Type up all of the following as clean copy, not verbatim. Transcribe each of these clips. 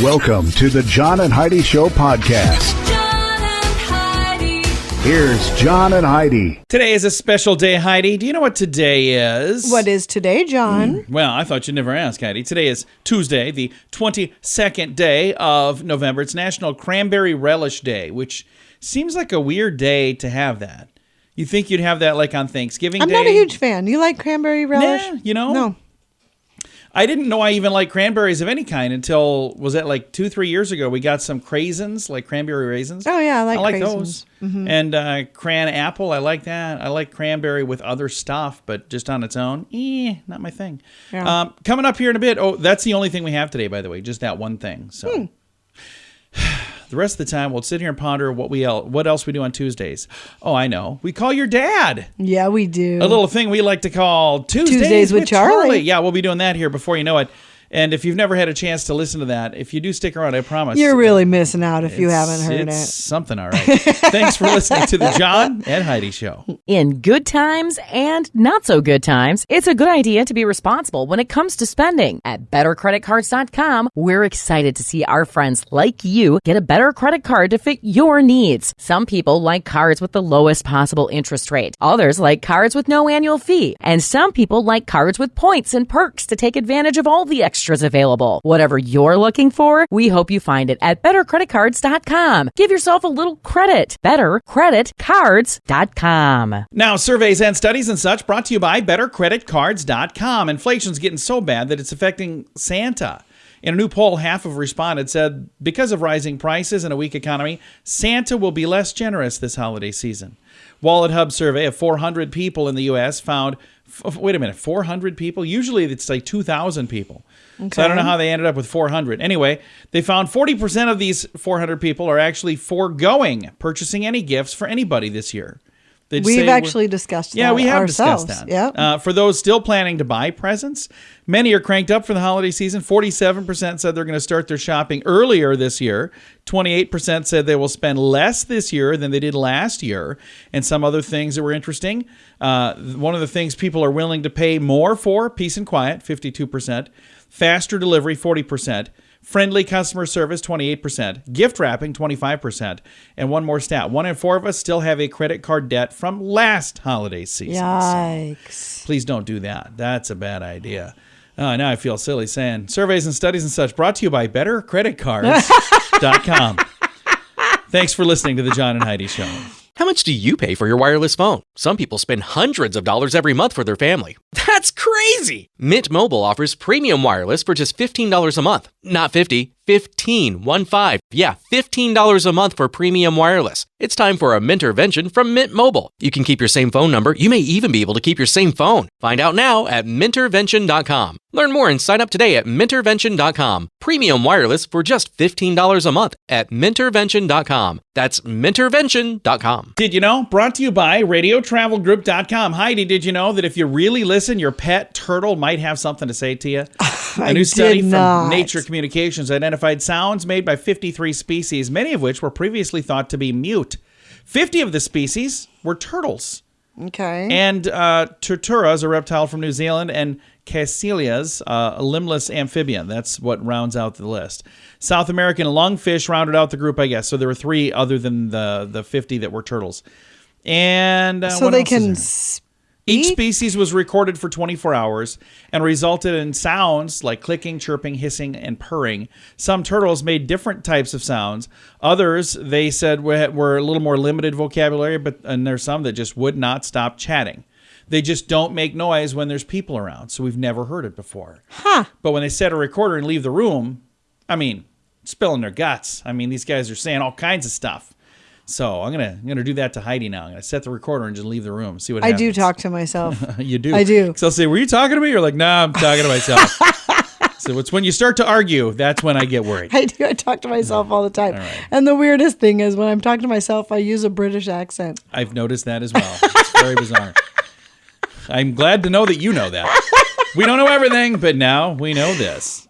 Welcome to the John and Heidi Show podcast. John and Heidi. Here's John and Heidi. Today is a special day, Heidi. Do you know what today is? What is today, John? Well, I thought you'd never ask, Heidi. Today is Tuesday, the 22nd day of November. It's National Cranberry Relish Day, which seems like a weird day to have that. You think you'd have that like on Thanksgiving Day? I'm not a huge fan. You like cranberry relish? Nah, you know? No. I didn't know I even liked cranberries of any kind until, was that like 2-3 years ago? We got some craisins, like cranberry raisins. Oh, yeah, I like those. Mm-hmm. And cran apple, I like that. I like cranberry with other stuff, but just on its own, not my thing. Yeah. Coming up here in a bit, that's the only thing we have today, by the way, just that one thing. So the rest of the time, we'll sit here and ponder what else we do on Tuesdays. Oh, I know. We call your dad. Yeah, we do. A little thing we like to call Tuesdays with Charlie. Yeah, we'll be doing that here before you know it. And if you've never had a chance to listen to that, if you do stick around, I promise. You're really missing out if you haven't heard it's it. Something, all right. Thanks for listening to the John and Heidi Show. In good times and not so good times, it's a good idea to be responsible when it comes to spending. At BetterCreditCards.com, we're excited to see our friends like you get a better credit card to fit your needs. Some people like cards with the lowest possible interest rate. Others like cards with no annual fee. And some people like cards with points and perks to take advantage of all the extras available. Whatever you're looking for, we hope you find it at BetterCreditCards.com. Give yourself a little credit. BetterCreditCards.com. Now, surveys and studies and such brought to you by BetterCreditCards.com. Inflation's getting so bad that it's affecting Santa. In a new poll, half of respondents said because of rising prices and a weak economy, Santa will be less generous this holiday season. Wallet Hub survey of 400 people in the U.S. found, 400 people? Usually it's like 2,000 people. Okay. So I don't know how they ended up with 400. Anyway, they found 40% of these 400 people are actually foregoing purchasing any gifts for anybody this year. We've actually discussed that. Yeah, we have ourselves. discussed that. Yep. For those still planning to buy presents, many are cranked up for the holiday season. 47% said they're going to start their shopping earlier this year. 28% said they will spend less this year than they did last year. And some other things that were interesting. One of the things people are willing to pay more for, peace and quiet, 52%. Faster delivery, 40%. Friendly customer service, 28%. Gift wrapping, 25%. And one more stat. 1 in 4 of us still have a credit card debt from last holiday season. Yikes. So please don't do that. That's a bad idea. Now I feel silly saying surveys and studies and such brought to you by BetterCreditCards.com. Thanks for listening to the John and Heidi Show. How much do you pay for your wireless phone? Some people spend hundreds of dollars every month for their family. That's crazy! Mint Mobile offers premium wireless for just $15 a month. Not 50, 15, 1-5. Yeah, $15 a month for premium wireless. It's time for a Mintervention from Mint Mobile. You can keep your same phone number. You may even be able to keep your same phone. Find out now at Mintervention.com. Learn more and sign up today at Mintervention.com. Premium wireless for just $15 a month at Mintervention.com. That's Mintervention.com. Did you know? Brought to you by RadioTravelGroup.com. Heidi, did you know that if you really listen, your pet turtle might have something to say to you? A new study from Nature Communications identified sounds made by 53 species, many of which were previously thought to be mute. 50 of the species were turtles. Okay. And Turturas, a reptile from New Zealand, and Caecilias, a limbless amphibian. That's what rounds out the list. South American lungfish rounded out the group, I guess. So there were 3 other than the 50 that were turtles. And so they can each species was recorded for 24 hours and resulted in sounds like clicking, chirping, hissing, and purring. Some turtles made different types of sounds. Others, they said, were a little more limited vocabulary, and there's some that just would not stop chatting. They just don't make noise when there's people around, so we've never heard it before. Huh. But when they set a recorder and leave the room, spilling their guts. These guys are saying all kinds of stuff. So I'm gonna do that to Heidi now. I'm gonna set the recorder and just leave the room. See what happens. I do talk to myself. You do. I do. So I'll say, "Were you talking to me?" You're like, "Nah, I'm talking to myself." So it's when you start to argue, that's when I get worried. I do. I talk to myself all the time. All right. And the weirdest thing is when I'm talking to myself, I use a British accent. I've noticed that as well. It's very bizarre. I'm glad to know that you know that. We don't know everything, but now we know this.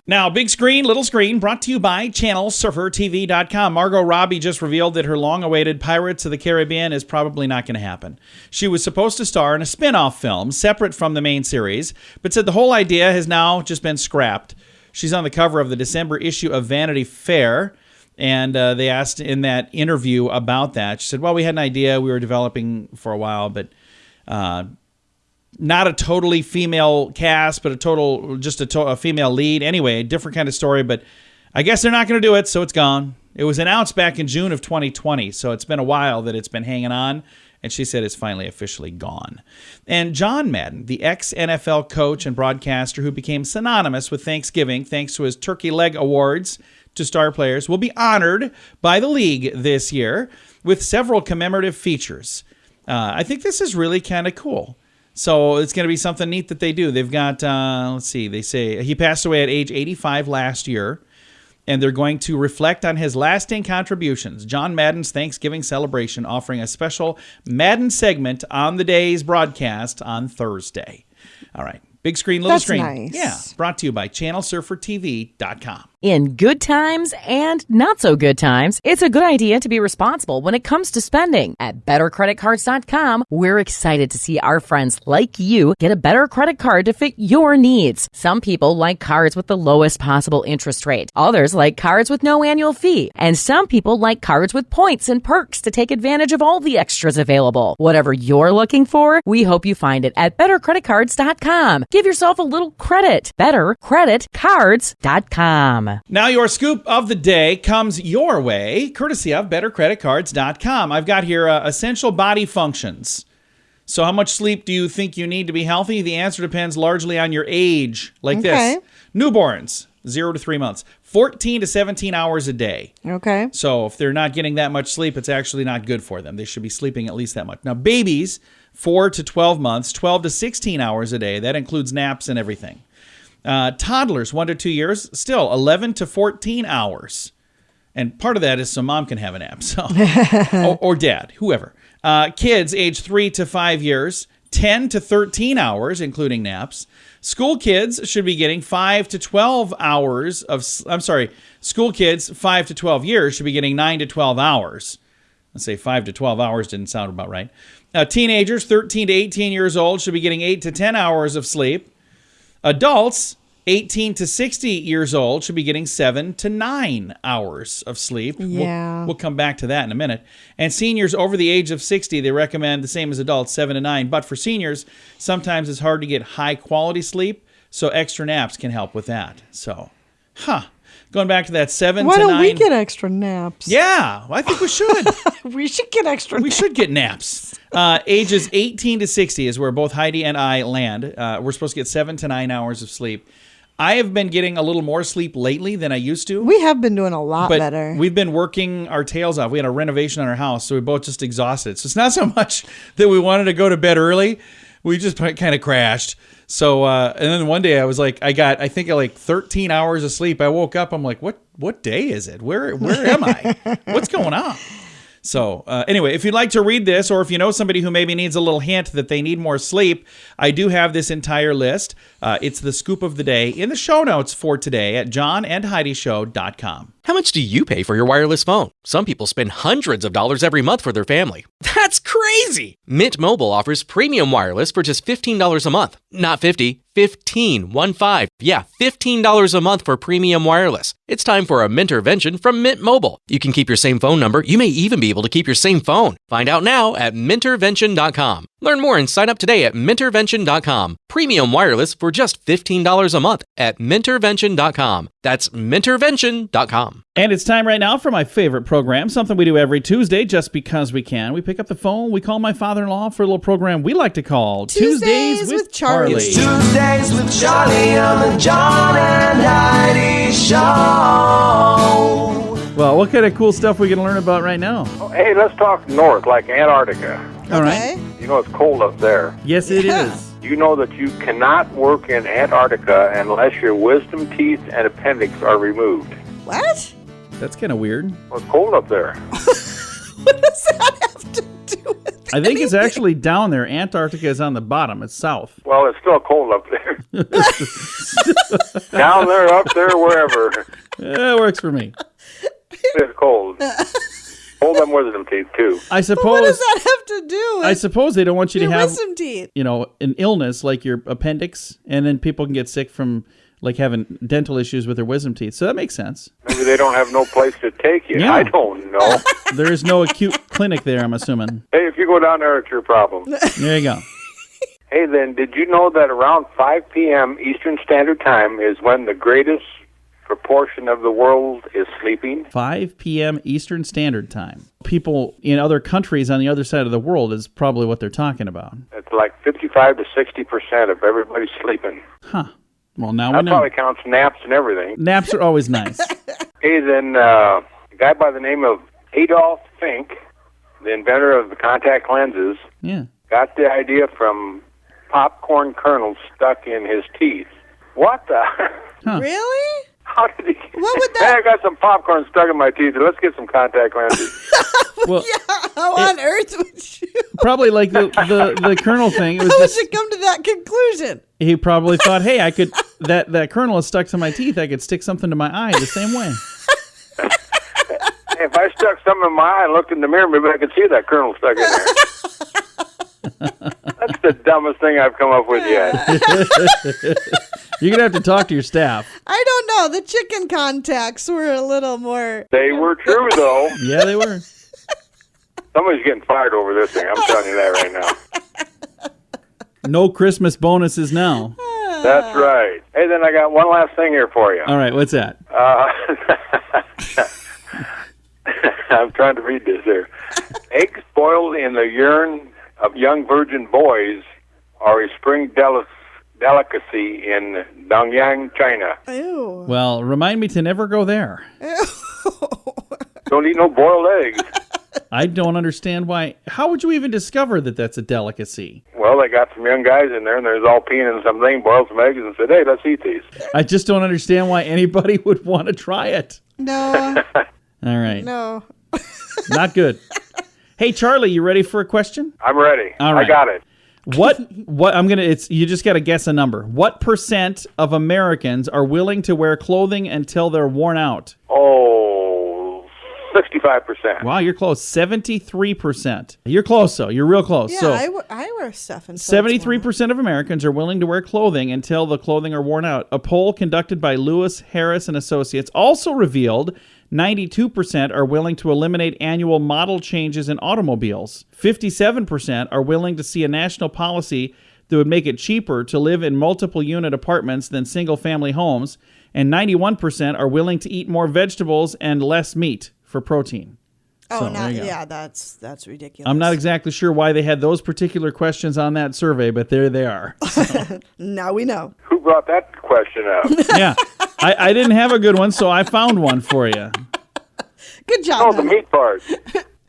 Now, big screen, little screen, brought to you by channelsurfertv.com. Margot Robbie just revealed that her long-awaited Pirates of the Caribbean is probably not going to happen. She was supposed to star in a spin-off film separate from the main series, but said the whole idea has now just been scrapped. She's on the cover of the December issue of Vanity Fair, and they asked in that interview about that. She said, well, we had an idea we were developing for a while, but not a totally female cast, but a female lead. Anyway, a different kind of story, but I guess they're not going to do it, so it's gone. It was announced back in June of 2020, so it's been a while that it's been hanging on, and she said it's finally officially gone. And John Madden, the ex-NFL coach and broadcaster who became synonymous with Thanksgiving thanks to his turkey leg awards to star players, will be honored by the league this year with several commemorative features. I think this is really kind of cool. So it's going to be something neat that they do. They've got, they say he passed away at age 85 last year, and they're going to reflect on his lasting contributions. John Madden's Thanksgiving celebration, offering a special Madden segment on the day's broadcast on Thursday. All right. Big screen, little screen. Nice. Yeah. Brought to you by channelsurfertv.com. In good times and not so good times, it's a good idea to be responsible when it comes to spending. At bettercreditcards.com, we're excited to see our friends like you get a better credit card to fit your needs. Some people like cards with the lowest possible interest rate. Others like cards with no annual fee. And some people like cards with points and perks to take advantage of all the extras available. Whatever you're looking for, we hope you find it at bettercreditcards.com. Give yourself a little credit. bettercreditcards.com. Now your scoop of the day comes your way, courtesy of bettercreditcards.com. I've got here essential body functions. So how much sleep do you think you need to be healthy? The answer depends largely on your age, like this. Newborns, 0 to 3 months, 14 to 17 hours a day. Okay. So if they're not getting that much sleep, it's actually not good for them. They should be sleeping at least that much. Now babies, 4 to 12 months, 12 to 16 hours a day. That includes naps and everything. Toddlers, 1 to 2 years, still 11 to 14 hours. And part of that is so mom can have a nap, so or dad, whoever. Kids, age 3 to 5 years, 10 to 13 hours, including naps. School kids should be getting 5 to 12 hours of, school kids, 5 to 12 years should be getting 9 to 12 hours. Let's say 5 to 12 hours didn't sound about right. Teenagers, 13 to 18 years old, should be getting 8 to 10 hours of sleep. Adults, 18 to 60 years old, should be getting 7 to 9 hours of sleep. Yeah. We'll come back to that in a minute. And seniors over the age of 60, they recommend the same as adults, 7 to 9. But for seniors, sometimes it's hard to get high-quality sleep, so extra naps can help with that. So, going back to that 7 Why to 9. don't we get extra naps? Yeah, I think we should. We should get extra We naps. should get naps. Ages 18 to 60 is where both Heidi and I land. We're supposed to get 7 to 9 hours of sleep. I have been getting a little more sleep lately than I used to. We have been doing a lot but better. We've been working our tails off. We had a renovation on our house, so we both just exhausted. So it's not so much that we wanted to go to bed early. We just kind of crashed. So, and then one day I was like, I think 13 hours of sleep. I woke up. I'm like, what day is it? Where am I? What's going on? So anyway, if you'd like to read this, or if you know somebody who maybe needs a little hint that they need more sleep, I do have this entire list. It's the scoop of the day in the show notes for today at johnandheidishow.com. How much do you pay for your wireless phone? Some people spend hundreds of dollars every month for their family. That's crazy! Mint Mobile offers premium wireless for just $15 a month. Not $50, $15. Yeah, $15 a month for premium wireless. It's time for a Mintervention from Mint Mobile. You can keep your same phone number. You may even be able to keep your same phone. Find out now at Mintervention.com. Learn more and sign up today at Mintervention.com. Premium wireless for just $15 a month at Mintervention.com. That's Mintervention.com. And it's time right now for my favorite program, something we do every Tuesday just because we can. We pick up the phone, we call my father-in-law for a little program we like to call Tuesdays with Charlie. It's Tuesdays with Charlie on the John and Heidi Show. Well, what kind of cool stuff we can learn about right now? Hey, let's talk north, like Antarctica. All right. You know it's cold up there. Yes, it is. You know that you cannot work in Antarctica unless your wisdom teeth and appendix are removed. What? That's kind of weird. Well, it's cold up there. What does that have to do with I think it's actually down there. Antarctica is on the bottom. It's south. Well, it's still cold up there. Down there, up there, wherever. It works for me. It's cold. Hold them wisdom teeth, too. I suppose. What does that have to do with I suppose they don't want you to your have, wisdom teeth? an illness like your appendix, and then people can get sick from like having dental issues with their wisdom teeth. So that makes sense. Maybe they don't have no place to take you. Yeah. I don't know. There is no acute clinic there, I'm assuming. Hey, if you go down there, it's your problem. There you go. Hey, then, did you know that around 5 p.m. Eastern Standard Time is when the greatest proportion of the world is sleeping? 5 p.m. Eastern Standard Time. People in other countries on the other side of the world is probably what they're talking about. It's like 55 to 60% of everybody sleeping. Huh. Well, now That we know. probably counts naps and everything. Naps are always nice. Hey, then, a guy by the name of Adolf Fink, the inventor of the contact lenses, Yeah. got the idea from popcorn kernels stuck in his teeth. What the? Huh. Really? How did he? What would Hey, that? I got some popcorn stuck in my teeth. Let's get some contact lenses. Well, How on earth would you? probably like the kernel thing. It was How would just, you come to that conclusion? he probably thought, hey, I could, that kernel is stuck to my teeth. I could stick something to my eye the same way. Hey, if I stuck something in my eye and looked in the mirror, maybe I could see that kernel stuck in there. That's the dumbest thing I've come up with yet. You're going to have to talk to your staff. I don't know. The chicken contacts were a little more. They were true, though. Yeah, they were. Somebody's getting fired over this thing. I'm telling you that right now. No Christmas bonuses now. That's right. Hey, then I got one last thing here for you. All right, what's that? I'm trying to read this here. Eggs boiled in the urine of young virgin boys are a spring delicacy in Dongyang, China. Ew. Well, remind me to never go there. Don't eat no boiled eggs. I don't understand why. How would you even discover that that's a delicacy? Well, they got some young guys in there, and there's all peeing in something, boiled some eggs, and said, hey, let's eat these. I just don't understand why anybody would want to try it. No. All right. No. Not good. Hey, Charlie, you ready for a question? I'm ready. All right. I got it. What you just got to guess a number. What % of Americans are willing to wear clothing until they're worn out? Oh, 65%. Wow, you're close. 73%. You're close, though. You're real close. Yeah, So I wear stuff and 73% of Americans are willing to wear clothing until the clothing are worn out. A poll conducted by Lewis, Harris, and Associates also revealed 92% are willing to eliminate annual model changes in automobiles. 57% are willing to see a national policy that would make it cheaper to live in multiple unit apartments than single-family homes. And 91% are willing to eat more vegetables and less meat for protein. Oh, So, there you go. yeah, that's ridiculous. I'm not exactly sure why they had those particular questions on that survey, but there they are. Now we know. Who brought that question up? Yeah. I didn't have a good one, so I found one for you. Good job. Oh, the Matt. meat part.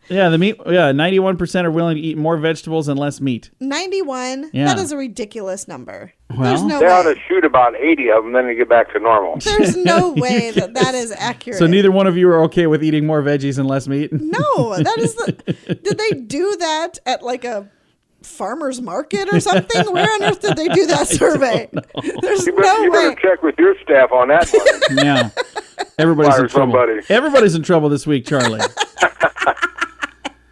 Yeah, 91% are willing to eat more vegetables and less meat. 91. Yeah. That is a ridiculous number. Well, There's no They ought to way. shoot about 80 of them, then they get back to normal. There's no way that is accurate. So neither one of you are okay with eating more veggies and less meat? No, that is did they do that at like a farmer's market or something? Where on earth did they do that survey? There's You no better way. check with your staff on that one. Yeah. Everybody's Fire in trouble. somebody. Everybody's in trouble this week, Charlie.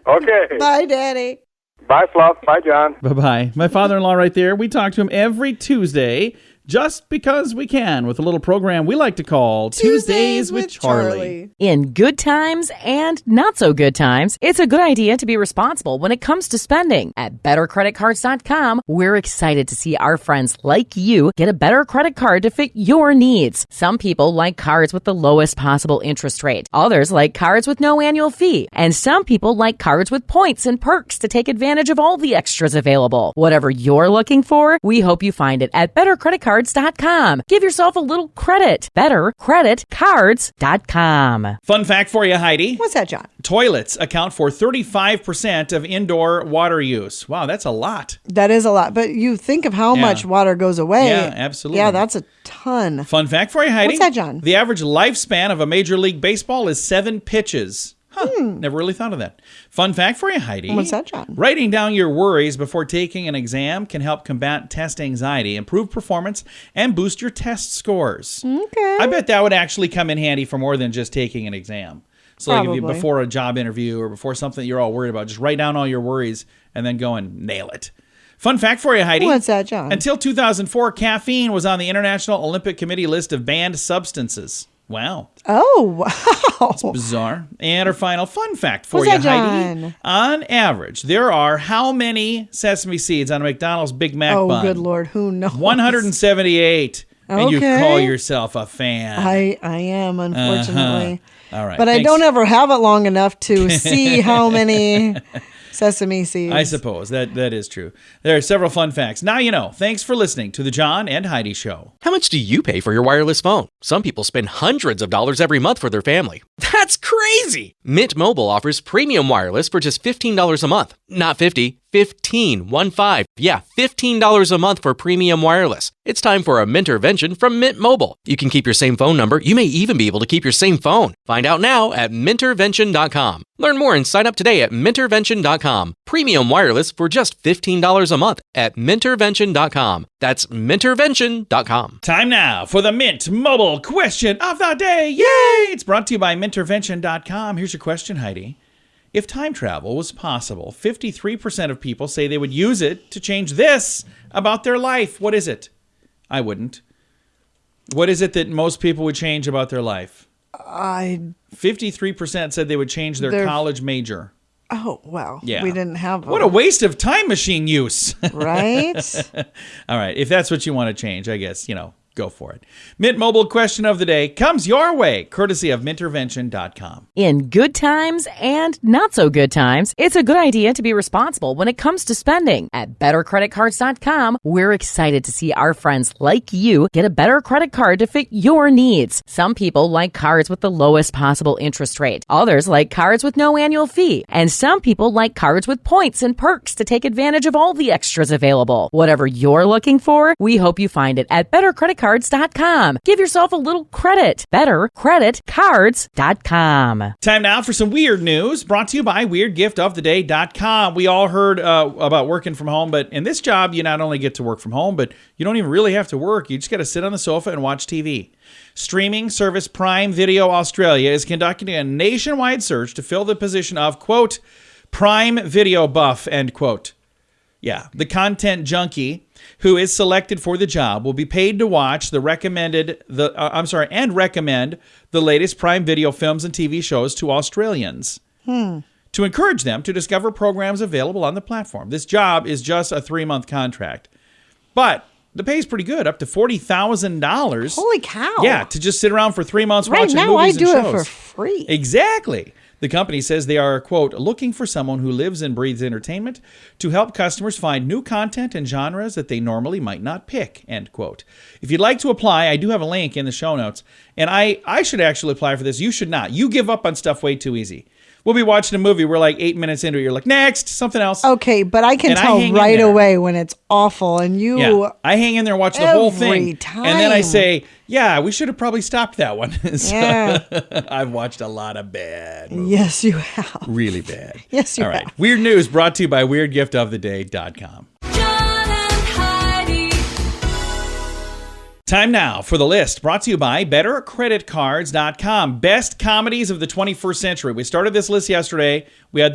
Okay. Bye, Daddy. Bye, Fluff. Bye, John. Bye-bye. My father-in-law right there, we talk to him every Tuesday just because we can with a little program we like to call Tuesdays with Charlie. In good times and not so good times, it's a good idea to be responsible when it comes to spending. At bettercreditcards.com, we're excited to see our friends like you get a better credit card to fit your needs. Some people like cards with the lowest possible interest rate. Others like cards with no annual fee. And some people like cards with points and perks to take advantage of all the extras available. Whatever you're looking for, we hope you find it at bettercreditcards.com. Give yourself a little credit. bettercreditcards.com. Fun fact for you, Heidi. What's that, John? Toilets account for 35% of indoor water use. Wow, that's a lot. That is a lot, but you think of how Yeah. much water goes away. Yeah, absolutely. Yeah, that's a ton. Fun fact for you, Heidi. What's that, John? The average lifespan of a Major League Baseball is 7 pitches. Never really thought of that. Fun fact for you, Heidi. What's that, John? Writing down your worries before taking an exam can help combat test anxiety, improve performance, and boost your test scores. Okay. I bet that would actually come in handy for more than just taking an exam. So like if you, Probably. before a job interview or before something you're all worried about, just write down all your worries and then go and nail it. Fun fact for you, Heidi. What's that, John? Until 2004, caffeine was on the International Olympic Committee list of banned substances. Wow. Oh, wow. Bizarre. And our final fun fact for What's you, that, Heidi. John? On average, there are how many sesame seeds on a McDonald's Big Mac Oh, bun? good Lord. Who knows? 178. And you Okay. call yourself a fan. I am, unfortunately. All right. But I thanks. don't ever have it long enough to see how many sesame seeds. I suppose that is true. There are several fun facts. Now you know. Thanks for listening to the John and Heidi Show. How much do you pay for your wireless phone? Some people spend hundreds of dollars every month for their family. That's crazy! Mint Mobile offers premium wireless for just $15 a month. Not 50, 15, 1-5. Yeah, $15 a month for premium wireless. It's time for a Mintervention from Mint Mobile. You can keep your same phone number. You may even be able to keep your same phone. Find out now at Mintervention.com. Learn more and sign up today at Mintervention.com. Premium wireless for just $15 a month at Mintervention.com. That's Mintervention.com. Time now for the Mint Mobile question of the day. Yay! It's brought to you by Mintervention.com. Here's your question, Heidi. If time travel was possible, 53% of people say they would use it to change this about their life. What is it? I wouldn't. What is it that most people would change about their life? 53% said they would change their college major. Oh, well. Yeah. We didn't have What a waste of time machine use. Right? All right. If that's what you want to change, I guess, go for it. Mint Mobile question of the day comes your way, courtesy of Mintervention.com. In good times and not so good times, it's a good idea to be responsible when it comes to spending. At bettercreditcards.com, we're excited to see our friends like you get a better credit card to fit your needs. Some people like cards with the lowest possible interest rate. Others like cards with no annual fee. And some people like cards with points and perks to take advantage of all the extras available. Whatever you're looking for, we hope you find it at bettercreditcards.com. Give yourself a little credit. Bettercreditcards.com. Time now for some weird news brought to you by weirdgiftoftheday.com. We all heard about working from home, but in this job, you not only get to work from home, but you don't even really have to work. You just got to sit on the sofa and watch TV. Streaming service Prime Video Australia is conducting a nationwide search to fill the position of, quote, Prime Video Buff, end quote. Yeah, the content junkie who is selected for the job will be paid to watch and recommend the latest Prime Video films and TV shows to Australians to encourage them to discover programs available on the platform. This job is just a 3-month contract, but the pay is pretty good, up to $40,000. Holy cow. Yeah, to just sit around for 3 months Right watching now, I movies and do shows. it for free. Exactly. The company says they are, quote, looking for someone who lives and breathes entertainment to help customers find new content and genres that they normally might not pick, end quote. If you'd like to apply, I do have a link in the show notes. And I should actually apply for this. You should not. You give up on stuff way too easy. We'll be watching a movie. We're like 8 minutes into it. You're like, next, something else. Okay, but I can And I tell hang in right there. away when it's awful. And you... Yeah, I hang in there and watch the whole Every thing. time. And then I say, yeah, we should have probably stopped that one. So, Yeah. I've watched a lot of bad movies. Yes, you have. Really bad. Yes, you All right. have. Weird news brought to you by weirdgiftoftheday.com. John and Heidi. Time now for the list brought to you by bettercreditcards.com. Best comedies of the 21st century. We started this list yesterday. We had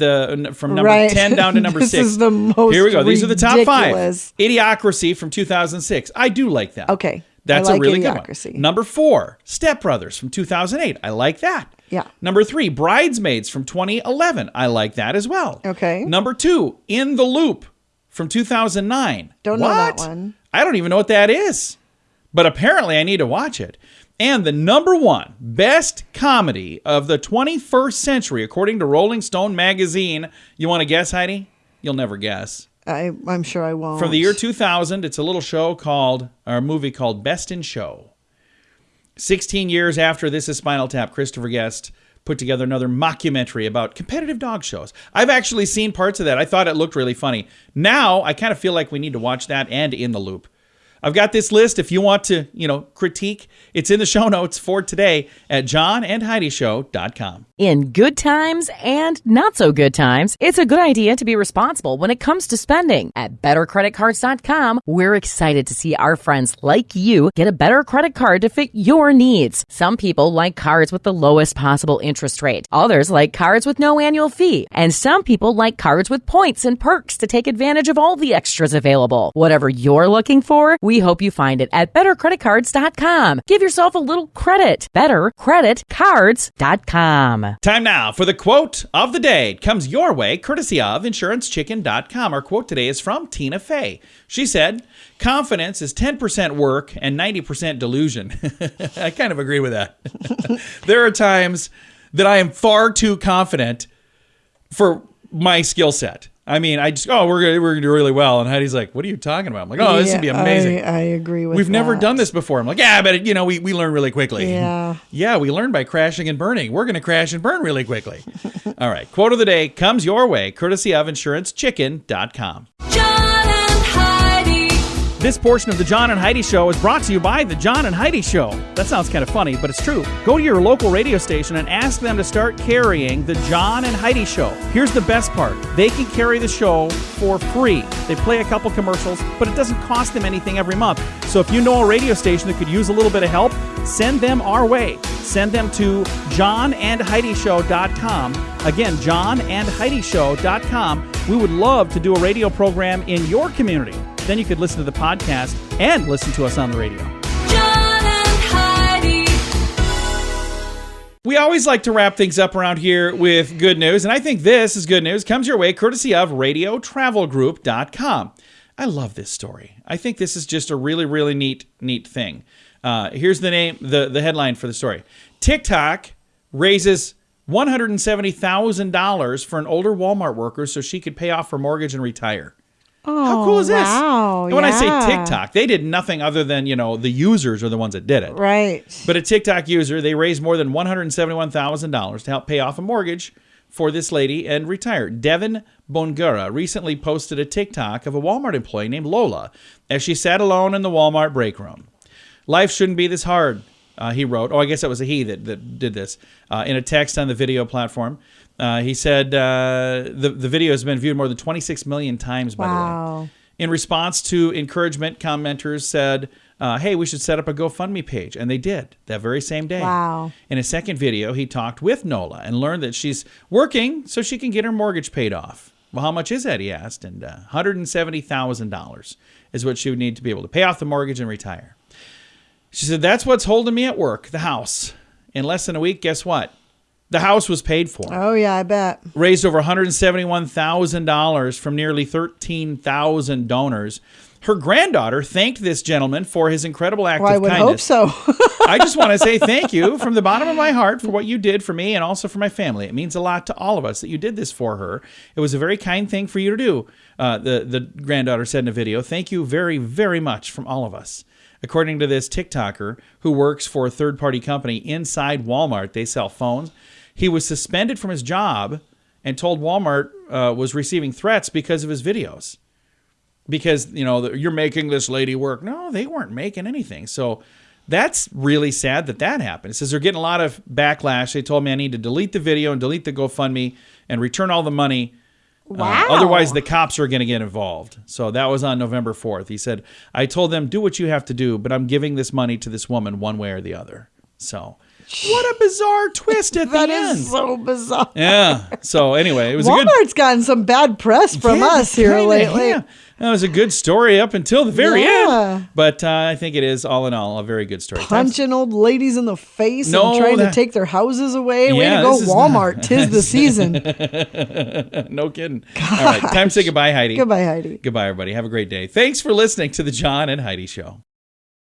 from number Right. 10 down to number This 6. is the most Here we go. These are the top 5. ridiculous. Idiocracy from 2006. I do like that. Okay. That's I like a really Idiocracy. good one. Number 4, Step Brothers from 2008. I like that. Yeah. Number 3, Bridesmaids from 2011. I like that as well. Okay. Number 2, In the Loop from 2009. Don't know that What? one. I don't even know what that is. But apparently I need to watch it. And the number 1 best comedy of the 21st century, according to Rolling Stone magazine. You want to guess, Heidi? You'll never guess. I'm sure I won't. From the year 2000, it's a little movie called Best in Show. 16 years after This Is Spinal Tap, Christopher Guest put together another mockumentary about competitive dog shows. I've actually seen parts of that. I thought it looked really funny. Now, I kind of feel like we need to watch that and In the Loop. I've got this list. If you want to, critique, it's in the show notes for today at johnandheidishow.com. In good times and not so good times, it's a good idea to be responsible when it comes to spending. At bettercreditcards.com, we're excited to see our friends like you get a better credit card to fit your needs. Some people like cards with the lowest possible interest rate. Others like cards with no annual fee. And some people like cards with points and perks to take advantage of all the extras available. Whatever you're looking for, we hope you find it at bettercreditcards.com. Give yourself a little credit. Bettercreditcards.com. Time now for the quote of the day. It comes your way courtesy of insurancechicken.com. Our quote today is from Tina Fey. She said, "Confidence is 10% work and 90% delusion." I kind of agree with that. There are times that I am far too confident for my skill set. I mean, we're gonna do really well. And Heidi's like, "What are you talking about?" I'm like, "Oh, this would be amazing." I agree with We've never that. done this before. I'm like, "Yeah, but we learn really quickly." Yeah. Yeah, we learn by crashing and burning. We're going to crash and burn really quickly. All right, quote of the day comes your way courtesy of insurancechicken.com. John and Heidi. This portion of the John and Heidi Show is brought to you by the John and Heidi Show. That sounds kind of funny, but it's true. Go to your local radio station and ask them to start carrying the John and Heidi Show. Here's the best part. They can carry the show for free. They play a couple commercials, but it doesn't cost them anything every month. So if you know a radio station that could use a little bit of help, send them our way. Send them to johnandheidishow.com. Again, johnandheidishow.com. We would love to do a radio program in your community. Then you could listen to the podcast and listen to us on the radio. John and Heidi. We always like to wrap things up around here with good news, and I think this is good news. Comes your way courtesy of radiotravelgroup.com. I love this story. I think this is just a really, really neat thing. Here's the headline for the story. TikTok raises $170,000 for an older Walmart worker so she could pay off her mortgage and retire. Oh, how cool is this? Wow, and when I say yeah. TikTok, they did nothing other than, the users are the ones that did it. Right. But a TikTok user, they raised more than $171,000 to help pay off a mortgage for this lady and retire. Devin Bongura recently posted a TikTok of a Walmart employee named Lola as she sat alone in the Walmart break room. "Life shouldn't be this hard," he wrote. Oh, I guess that was a he that did this. In a text on the video platform. He said the video has been viewed more than 26 million times, by the way. In response to encouragement, commenters said, hey, we should set up a GoFundMe page. And they did that very same day. Wow. In a second video, he talked with Nola and learned that she's working so she can get her mortgage paid off. Well, how much is that, he asked. And $170,000 is what she would need to be able to pay off the mortgage and retire. She said, that's what's holding me at work, the house. In less than a week, guess what? The house was paid for. Oh, yeah, I bet. Raised over $171,000 from nearly 13,000 donors. Her granddaughter thanked this gentleman for his incredible act of kindness. I would hope so. I just want to say thank you from the bottom of my heart for what you did for me and also for my family. It means a lot to all of us that you did this for her. It was a very kind thing for you to do, the granddaughter said in a video. Thank you very, very much from all of us. According to this TikToker who works for a third-party company inside Walmart, they sell phones. He was suspended from his job and told Walmart was receiving threats because of his videos. Because, you're making this lady work. No, they weren't making anything. So that's really sad that happened. It says they're getting a lot of backlash. They told me I need to delete the video and delete the GoFundMe and return all the money. Wow. Otherwise, the cops are going to get involved. So that was on November 4th. He said, I told them, do what you have to do, but I'm giving this money to this woman one way or the other. So what a bizarre twist at the end. That is so bizarre. Yeah. So anyway, it was Walmart's gotten some bad press from us here lately. Yeah. That was a good story up until the very Yeah. end. But I think it is, all in all, a very good story. Punching old ladies in the face No, and trying to that- take their houses away. Way Yeah, to go, this is Walmart. not- Tis the season. No kidding. All right. Time to say goodbye, Heidi. Goodbye, Heidi. Goodbye, everybody. Have a great day. Thanks for listening to the John and Heidi Show.